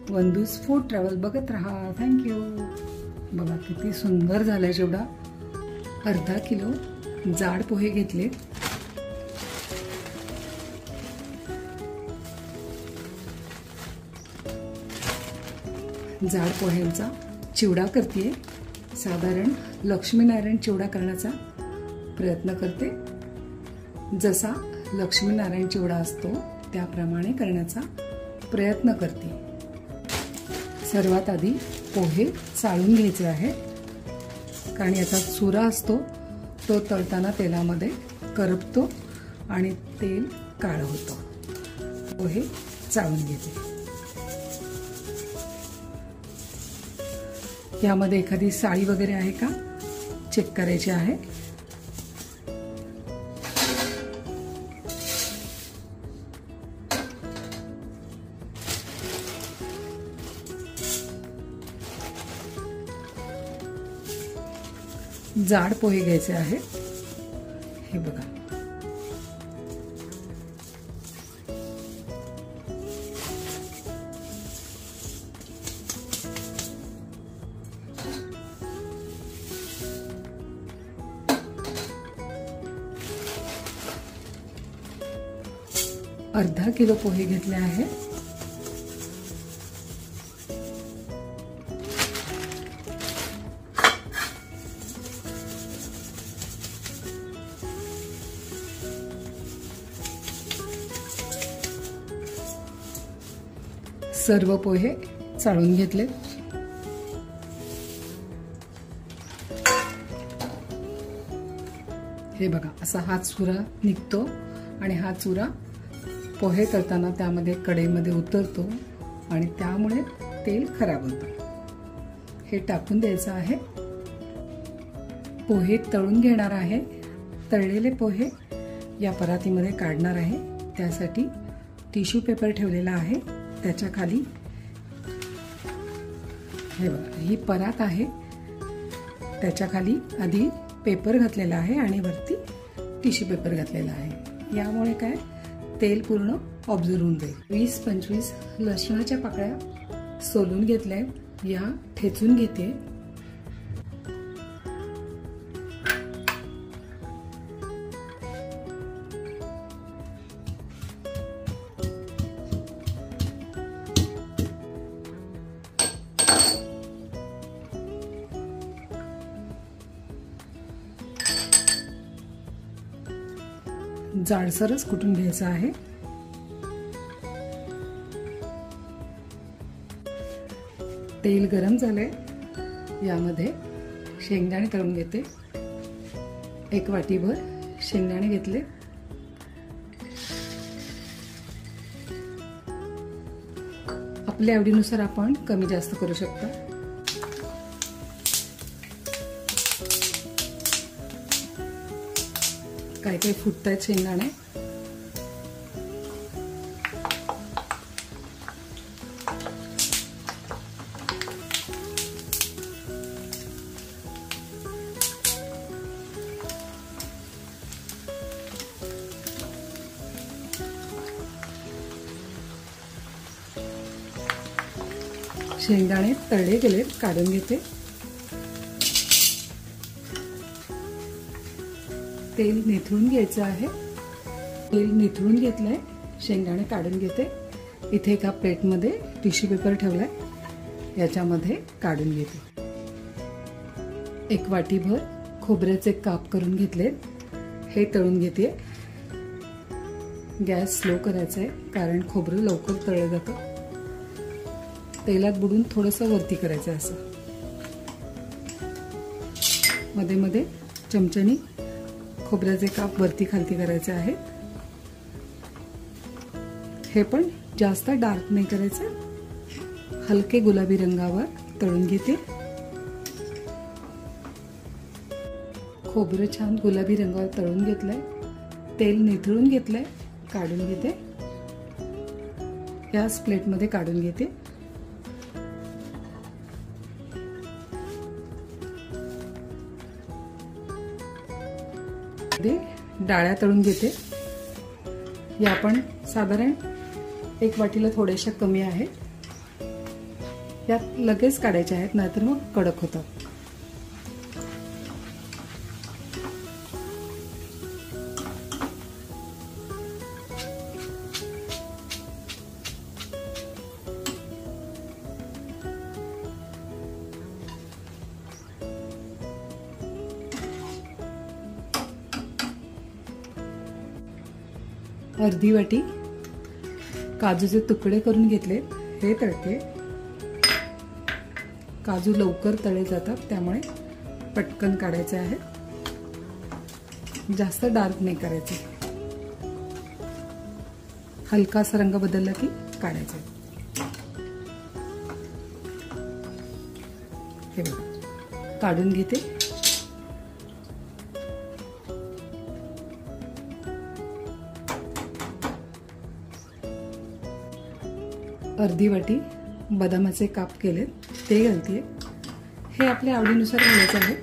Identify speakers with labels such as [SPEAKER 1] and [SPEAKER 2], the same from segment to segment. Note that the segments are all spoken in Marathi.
[SPEAKER 1] वंदूज फूड ट्रॅव्हल बघत राहा। थँक्यू। बघा किती सुंदर झालाय चिवडा। अर्धा किलो जाड पोहे घेतले। जाड पोह्यांचा चिवडा करते। साधारण लक्ष्मीनारायण चिवडा करण्याचा प्रयत्न करते। जसा लक्ष्मीनारायण चिवडा असतो त्याप्रमाणे करण्याचा प्रयत्न करते। सर्वात आधी पोहे चाळून घ्यायचे आहे, कारण याचा चुरा असतो तो तळताना तेलामध्ये करपतो आणि तेल काळं होतं। पोहे चाळून घेते। यामध्ये एखादी साळी वगैरे आहे का चेक करायची आहे। जाड पोहे घ्यायचे आहे। हे बघा, अर्धा किलो पोहे घेतले आहे। सर्व पोहे चाळून घेतले। हे बघा, असा हा चुरा निघतो आणि हा चुरा पोहे तळताना त्यामध्ये कढईमध्ये उतरतो आणि त्यामुळे तेल खराब होतं। हे टाकून द्यायचं आहे। पोहे तळून घेणार आहे। तळलेले पोहे या परातीमध्ये काढणार आहे। त्यासाठी टिश्यू पेपर ठेवलेला आहे। त्याच्या खाली हे बघा, ही परात आहे, त्याच्या खाली आधी पेपर घातलेला आहे आणि वरती टिश्यू पेपर घातलेला आहे। यामुळे काय तेल पूर्ण ऑब्झर्व होऊन जाईल। 20-25 लसणाच्या पाकळ्या सोलून घेतल्या, या ठेचून घेते। जाडसरच कुटून घ्यायचं आहे। तेल गरम झाले, यामध्ये शेंगदाणे तळून घेते। 1 वाटीभर शेंगदाणे घेतले। आपल्या आवडीनुसार आपण कमी जास्त करू शकता। काय काय फुटतायत शेंगदाणे। शेंगदाणे तळले गेले, काढून घेते। तेल निथळून घ्यायचं आहे। तेल निथळून घेतलंय, शेंगदाणे काढून घेते। इथे एका प्लेटमध्ये टिश्यू पेपर ठेवलाय, याच्यामध्ये काढून घेते। 1 वाटीभर खोबऱ्याचे काप करून घेतले, हे तळून घेते। गॅस स्लो करायचा आहे, कारण खोबरं लवकर तळलं जातं। तेलात बुडून थोडंसं वरती करायचं असं। मध्ये मध्ये चमच्यानी खोबऱ्याचे काप वरती खालती करायचे आहे। हे पण जास्त डार्क नाही करायचं, हलके गुलाबी रंगावर तळून घेते। खोबरं छान गुलाबी रंगावर तळून घेतलंय, तेल निथळून घेतलंय, काढून घेते। याच प्लेटमध्ये काढून घेते। डाळ्या तळून घेते। या पण साधारण 1 वाटीला थोड्याशा कमी आहे। यात लगेच काढायचे आहेत, नाहीतर मग कडक होतात. अर्धी वाटी काजूचे तुकडे करून घेतले, हे तळते. काजू लवकर तळे जातात, त्यामुळे पटकन काढायचे आहे. जास्त डार्क नाही करायचे, हलकासा रंग बदलला की काढायचे. हे बघा, काढून घेते. अर्धी वाटी बदामाचे काप केले, ते घालते. हे आपल्या आवडीनुसार घालायचं आहे.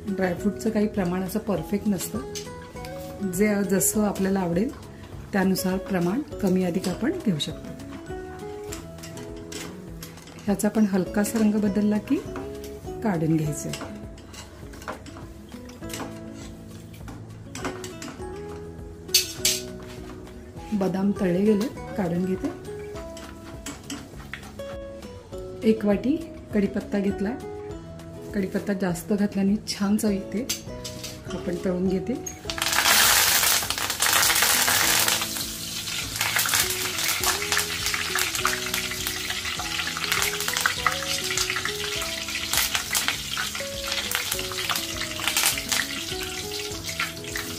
[SPEAKER 1] ड्रायफ्रूटचं काही प्रमाण असं परफेक्ट नसतं, जे जसं आपल्याला आवडेल त्यानुसार प्रमाण कमी अधिक आपण घेऊ शकतो. ह्याचा पण हलकासा रंग बदलला की काढून घ्यायचं. बदाम तळले गेले, काढून घेते. 1 वाटी कढीपत्ता घेतला. कढीपत्ता जास्त घातल्याने छान चव येते. आपण तळून घेते.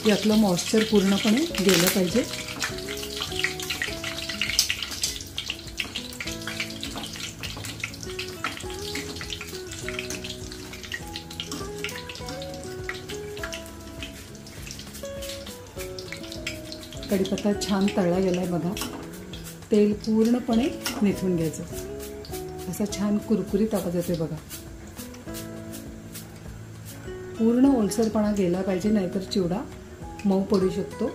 [SPEAKER 1] यातलं मॉइश्चर पूर्णपणे गेलं पाहिजे. कढीपत्ता छान तळला गेलाय बघा. तेल पूर्णपणे निथून घ्यायचं. असा छान कुरकुरीत आवाज येते बघा. पूर्ण ओलसरपणा गेला पाहिजे, नाहीतर चिवडा मऊ पडू शकतो.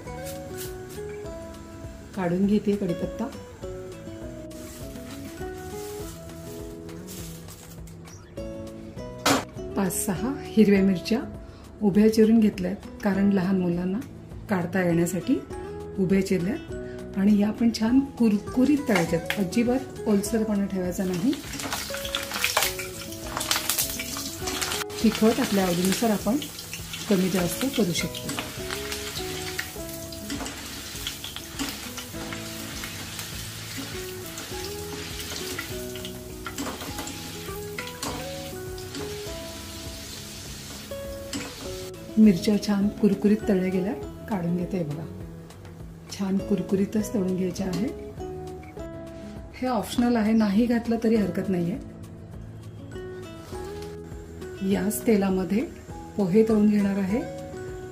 [SPEAKER 1] काढून घेते कढीपत्ता. पाच 6 हिरव्या मिरच्या उभ्या चिरून घेतल्यात, कारण लहान मुलांना काढता येण्यासाठी उभे चिरल्यात. आणि या पण छान कुरकुरीत तळायच्यात, अजिबात ओलसरपणा ठेवायचा नाही. तिखट आपल्या आवडीनुसार आपण कमी जास्त करू शकतो. मिरच्या छान कुरकुरीत तळल्या गेल्या, काढून घेते बघा. छान कुरकुरीतच तळून घ्यायचे आहे. हे ऑप्शनल आहे, नाही घातलं तरी हरकत नाहीये. याच तेलामध्ये पोहे तळून घेणार आहे.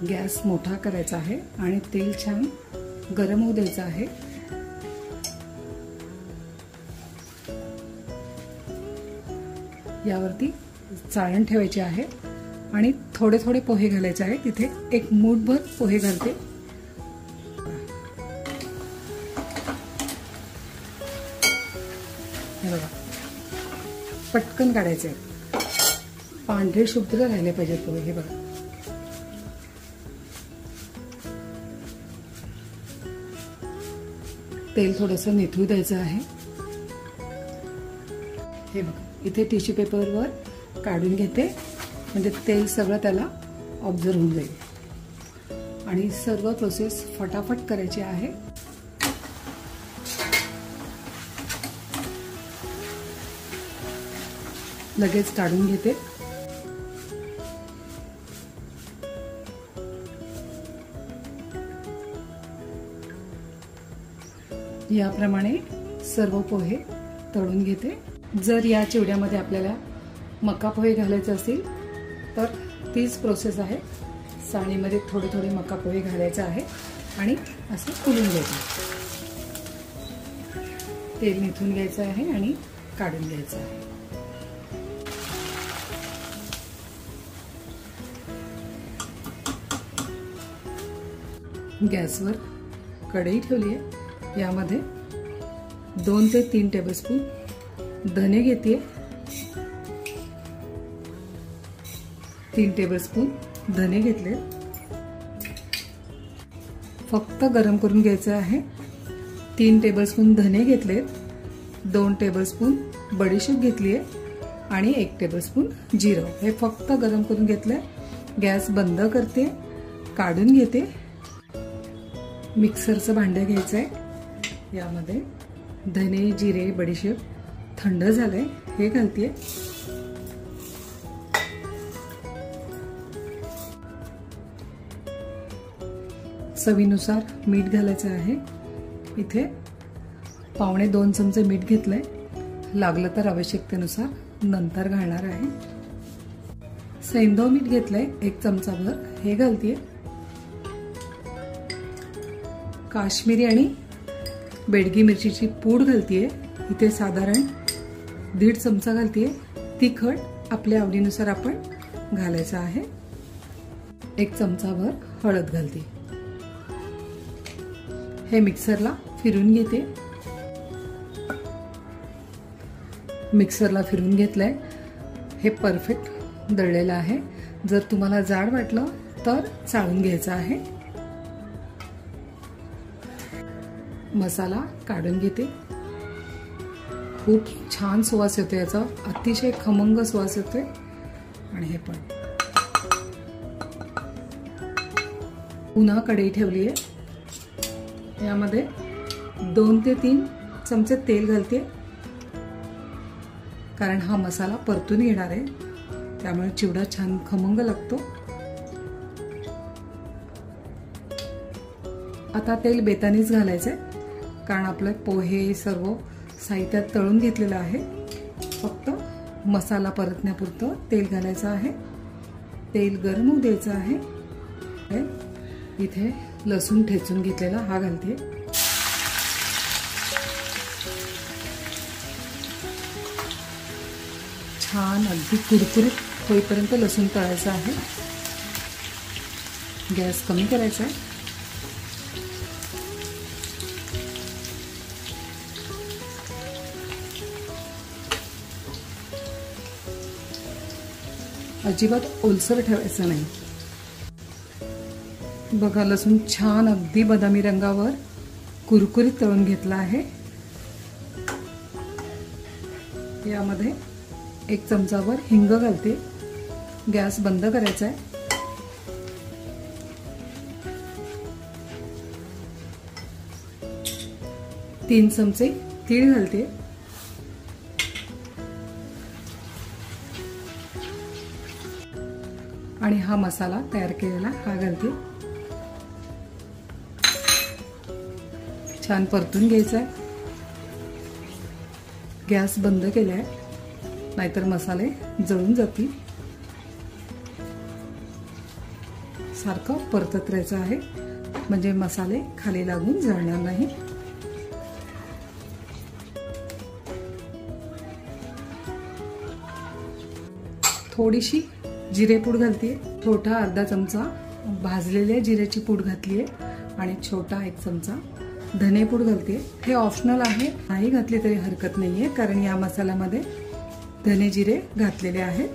[SPEAKER 1] गॅस मोठा करायचा आहे आणि तेल छान गरम होऊ द्यायचं आहे. यावरती चाळण ठेवायची आहे आणि थोडे थोडे पोहे घालायचे आहे. तिथे 1 मूठभर पोहे घालते. हे बघा, पटकन काढायचे. पांढरे शुभ्र राहिले पाहिजेत पोहे. हे बघा, तेल थोडंसं निथळू द्यायचं आहे. हे बघा, इथे टिश्यू पेपरवर काढून घेते, म्हणजे तेल सगळं त्याला ऑब्झर्व होऊन जाईल. आणि सर्व प्रोसेस फटाफट करायची आहे. लगेच काढून घेते. याप्रमाणे सर्व पोहे तळून घेते. जर या चिवड्यामध्ये आपल्याला मका पोहे घालायचे असतील तर तीच प्रोसेस आहे. चाळणीमध्ये थोडे थोडे मका पोहे घालायचे आहे आणि असं फुलून घ्यायचं. तेल निथून घ्यायचं आहे आणि काढून घ्यायचं आहे. गॅसवर कढई ठेवली आहे. यामध्ये 2 ते 3 टेबलस्पून धने घेते. 3 टेबलस्पून धने घेतले, फक्त गरम करून घ्यायचे आहे। 3 टेबलस्पून धने घेतले, 2 टेबलस्पून बडीशेप घेतली आहे आणि 1 टेबलस्पून जिरं, हे फक्त गरम करून घेतलंय। गॅस बंद करते, काढून घेते। मिक्सरचं भांडं घ्यायचं आहे, यामध्ये धने जिरे बडीशेप थंड झालंय हे घालते। चवीनुसार मीठ घालायचं आहे, इथे 1.25 चमचे मीठ घेतलंय, लागलं तर आवश्यकतेनुसार नंतर घालणार आहे। सैंधव मीठ घेतलंय 1 चमचाभर, हे घालते। काश्मीरी आणि बेडगी मिरचीची पूड घालते, इथे साधारण 1.5 चमचा घालते। तिखट आपल्या आवडीनुसार आपण घालायचं आहे। 1 चमचाभर हळद घालते, हे मिक्सरला फिरून घेते। मिक्सरला फिरून घेतलंय, हे परफेक्ट दळलेलं आहे। जर तुम्हाला जाड वाटलं तर चाळून घ्यायचं आहे। मसाला काढून घेते, खूप छान सुवास येतो याचा, अतिशय खमंग सुवास येतोय। आणि हे पण पुन्हा कढई ठेवली आहे, यामध्ये 2 ते 3 चमचे तेल घालते, कारण हा मसाला परतून घेणार आहे, त्यामुळे चिवडा छान खमंग लागतो। आता तेल बेतानीच घालायचंय, कारण आपले पोहे सर्व साहित्यात तळून घेतलेलं आहे, फक्त मसाला परतण्यापुरतं तेल घालायचं आहे। तेल गरम होऊ द्यायचं आहे। इथे लसूण ठेचून घेतलेला हा घालते, छान अगदी कुरकुरीत होईपर्यंत लसूण तळायचं आहे। गॅस कमी करायचा आहे। अजिबात ओलसर ठेवायचं नाही। बघा, लसूण छान अगदी बदामी रंगावर कुरकुरीत तळून घेतला आहे। यामध्ये 1 चमचाभर हिंग घालते, गॅस बंद करायचा आहे। 3 चमचे तीळ घालते, आणि हा मसाला तयार केलेला हा घालते, छान परतून घ्यायचा आहे। गॅस बंद केलाय, नाहीतर मसाले जळून जातील। सारखं परतत राहायचं आहे, म्हणजे मसाले खाली लागून जळणार नाही। थोडीशी जिरेपूड घालते, छोटा अर्धा चमचा भाजलेल्या जिऱ्याची पूड घातली आहे, आणि छोटा 1 चमचा धनेपूड घालते। हे ऑप्शनल आहे, नाही घातली तरी हरकत नाहीये, कारण या मसाल्यामध्ये धने जिरे घातलेले आहेत।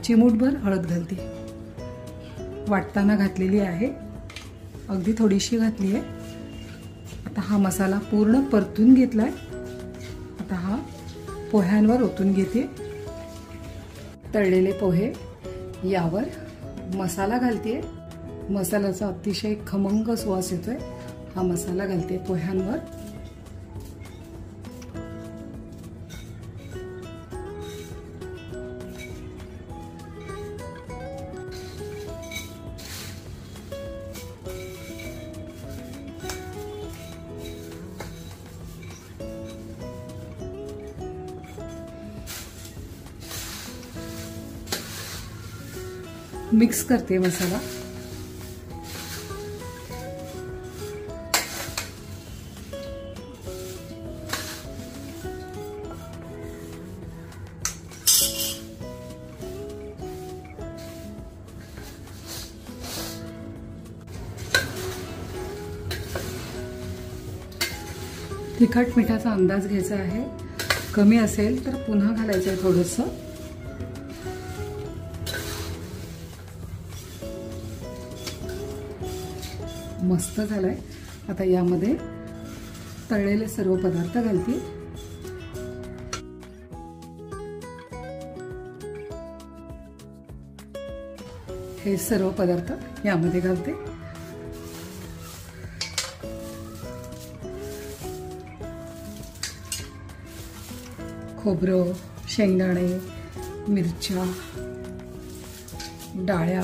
[SPEAKER 1] चिमूटभर हळद घालते, वाटताना घातलेली आहे, अगदी थोडीशी घातली आहे। आता हा मसाला पूर्ण परतून घेतलाय, आता हा पोह्यांवर ओतून घेते। तळलेले पोहे यावर मसाला घालते, मसाल्याचा अतिशय खमंग सुवास येतोय, हा मसाला घालते पोह्यांवर। मिक्स करते मसाला। तिखट मिठाचा अंदाज घ्यायचा आहे, कमी असेल तर पुन्हा घालायचं आहे थोडंसं. मस्त झालंय. आता यामध्ये तळलेले सर्व पदार्थ घालते. हे सर्व पदार्थ यामध्ये घालते. खोबरं, शेंगदाणे, मिरच्या, डाळ्या,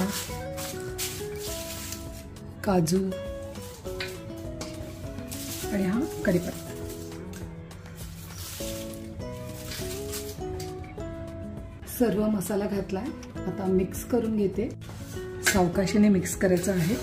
[SPEAKER 1] काजू आणि हा कढीपत्ता. सर्व मसाला घातलाय. आता मिक्स करून घेते. सावकाशीने मिक्स करायचं आहे.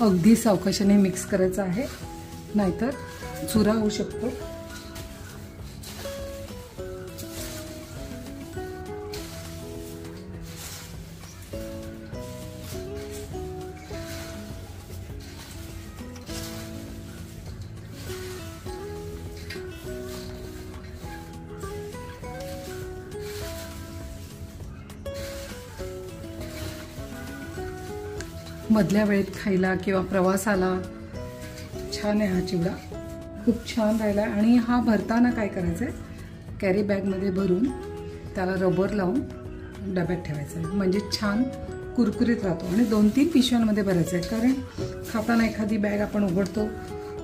[SPEAKER 1] अगदी सावकाशाने मिक्स करायचं आहे, नाहीतर चुरा होऊ शकतो. मधल्या वेळेत खायला किंवा प्रवासाला छान आहे हा चिवडा. खूप छान राहिला. आणि हा भरताना काय करायचं आहे, कॅरी बॅगमध्ये भरून त्याला रबर लावून डब्यात ठेवायचं आहे, म्हणजे छान कुरकुरीत राहतो. आणि 2-3 पिशव्यांमध्ये भरायचं आहे, कारण खाताना एखादी बॅग आपण उघडतो,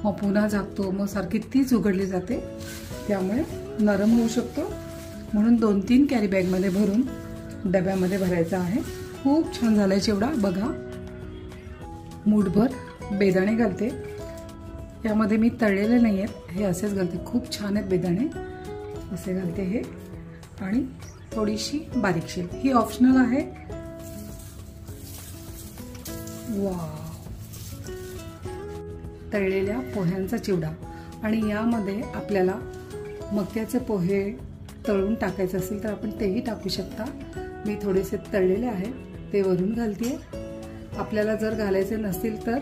[SPEAKER 1] मग पुन्हा झाकतो, मग सारखी तीच उघडली जाते, त्यामुळे नरम होऊ शकतो. म्हणून 2-3 कॅरी बॅगमध्ये भरून डब्यामध्ये भरायचा आहे. खूप छान झाला आहे चिवडा. बघा, मूठभर बेदाणे घालते. यामध्ये मी तळलेले नाही आहेत, हे असेच घालते. खूप छान आहेत बेदाणे, असे घालते हे. आणि थोडीशी बारीक शेव, ही ऑप्शनल आहे. वाव, तळलेल्या पोह्यांचा चिवडा. आणि यामध्ये आपल्याला मक्याचे पोहे तळून टाकायचे असेल तर आपण तेही टाकू शकता. मी थोडेसे तळलेले आहे ते वरून घालते. आपल्याला जर घालायचे नसतील तर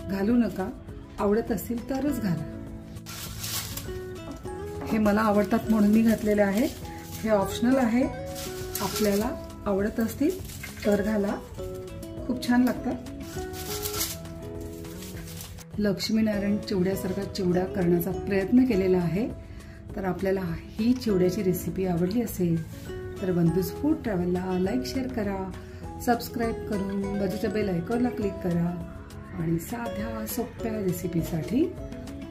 [SPEAKER 1] घालू नका, आवडत असतील तरच घाला. हे मला आवडतात म्हणून मी घातलेले आहे. हे ऑप्शनल आहे, आपल्याला आवडत असतील तर घाला. खूप छान लागतात. लक्ष्मीनारायण चिवड्यासारखा चिवडा करण्याचा प्रयत्न केलेला आहे. तर आपल्याला ही चिवड्याची रेसिपी आवडली असेल तर बंधूस फूड ट्रॅव्हलला लाईक, शेअर करा. सबस्क्राईब करून बाजूच्या बेल आयकॉनला क्लिक करा. आणि साध्या सोप्या रेसिपीसाठी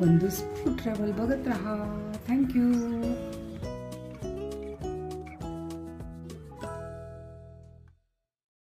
[SPEAKER 1] बंधूस फूड ट्रॅव्हल बघत राहा. थँक्यू.